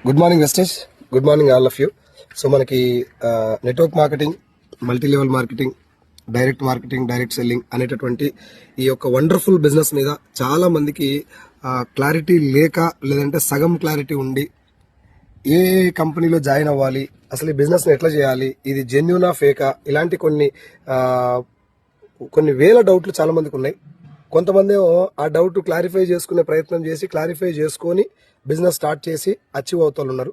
Good morning Vestige, good morning all of you. So మనకి network marketing, multi level marketing, direct marketing, direct selling అనేటటువంటి ఈ యొక్క wonderful business మీద చాలా మందికి క్లారిటీ లేక, లేదంటే సగం క్లారిటీ ఉండి ఏ కంపెనీలో జాయిన్ అవ్వాలి, అసలు ఈ బిజినెస్ని ఎట్లా చేయాలి, ఇది జెన్యూనా ఫేకా, ఇలాంటి కొన్ని వేల డౌట్లు చాలా మందికి ఉన్నాయి. కొంతమంది ఆ డౌట్ క్లారిఫై చేసుకునే ప్రయత్నం చేసి క్లారిఫై చేసుకొని బిజినెస్ స్టార్ట్ చేసి అచీవ్ అవుతారు ఉన్నారు.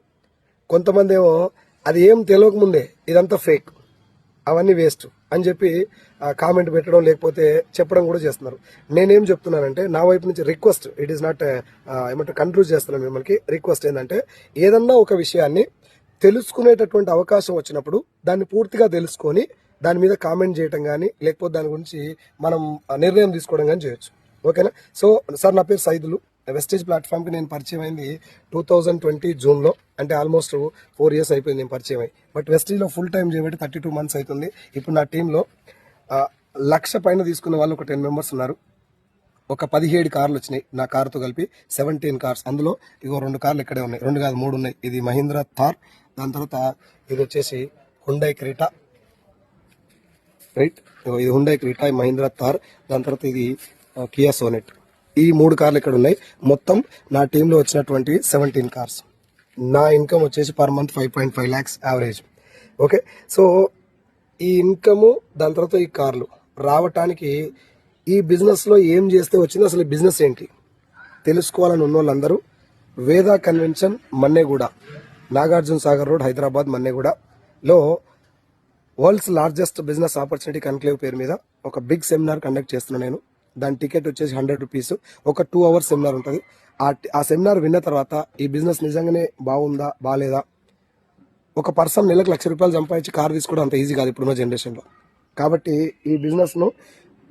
కొంతమంది ఏమో అది ఏం తెలియకముందే ఇదంతా ఫేక్, అవన్నీ వేస్ట్ అని చెప్పి కామెంట్ పెట్టడం లేకపోతే చెప్పడం కూడా చేస్తున్నారు. నేనేం చెప్తున్నానంటే, నా వైపు నుంచి రిక్వెస్ట్, ఇట్ ఈస్ నాట్ ఏమంటే కంట్రోల్ చేస్తున్నాను మిమ్మల్ని. రిక్వెస్ట్ ఏంటంటే, ఏదన్నా ఒక విషయాన్ని తెలుసుకునేటటువంటి అవకాశం వచ్చినప్పుడు దాన్ని పూర్తిగా తెలుసుకొని దాని మీద కామెంట్ చేయటం కానీ, లేకపోతే దాని గురించి మనం నిర్ణయం తీసుకోవడం కానీ చేయొచ్చు. ఓకేనా? సో సార్, నా పేరు సైదులు. వెస్టేజ్ ప్లాట్ఫామ్కి నేను పరిచయం అయింది 2020 జూన్లో, అంటే ఆల్మోస్ట్ 4 years అయిపోయింది నేను పరిచయం అయ్యి. బట్ వెస్టేజ్లో ఫుల్ టైం చేయబట్టి 32 months అవుతుంది. ఇప్పుడు నా టీంలో 1,00,000 పైన తీసుకున్న వాళ్ళు ఒక 10 members ఉన్నారు. ఒక 17 కార్లు వచ్చినాయి నా కారుతో కలిపి, 17 కార్స్. అందులో ఇగో 2 కార్లు ఇక్కడే ఉన్నాయి, 2 కాదు 3 ఉన్నాయి. ఇది మహీంద్రా థార్, దాని తర్వాత ఇది వచ్చేసి హుండై క్రెటా, రైట్. ఇది హుండై క్రెటా, మహీంద్రా థార్, దాని తర్వాత ఇది కియా సోనెట్. ఈ 3 కార్లు ఇక్కడ ఉన్నాయి. మొత్తం నా టీంలో వచ్చినటువంటి 17 కార్స్. నా ఇన్కమ్ వచ్చేసి per month 5.5 lakhs average. Okay. So ఈ ఇన్కము, దాని తర్వాత ఈ కార్లు రావటానికి ఈ బిజినెస్లో ఏం చేస్తే వచ్చింది, అసలు ఈ బిజినెస్ ఏంటి తెలుసుకోవాలని ఉన్న వాళ్ళందరూ వేదా కన్వెన్షన్, మన్నెగూడ, నాగార్జున సాగర్ రోడ్, హైదరాబాద్, మన్నెగూడలో world's largest business opportunity conclave పేరు మీద ఒక బిగ్ సెమినార్ కండక్ట్ చేస్తున్నాను నేను. దాని టికెట్ వచ్చేసి 100 rupees. ఒక 2 hours సెమినార్ ఉంటుంది. ఆ సెమినార్ విన్న తర్వాత ఈ బిజినెస్ నిజంగానే బాగుందా బాగాలేదా, ఒక పర్సన్ నెలకు 1,00,000 రూపాయలు సంపాదించి కార్ తీసుకోవడం అంత ఈజీ కాదు ఇప్పుడున్న జనరేషన్లో. కాబట్టి ఈ బిజినెస్ను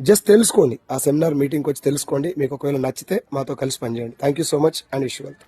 జస్ట్ తెలుసుకోండి, ఆ సెమినార్ మీటింగ్కి వచ్చి తెలుసుకోండి. మీకు ఒకవేళ నచ్చితే మాతో కలిసి పనిచేయండి. Thank you so much and wish you well.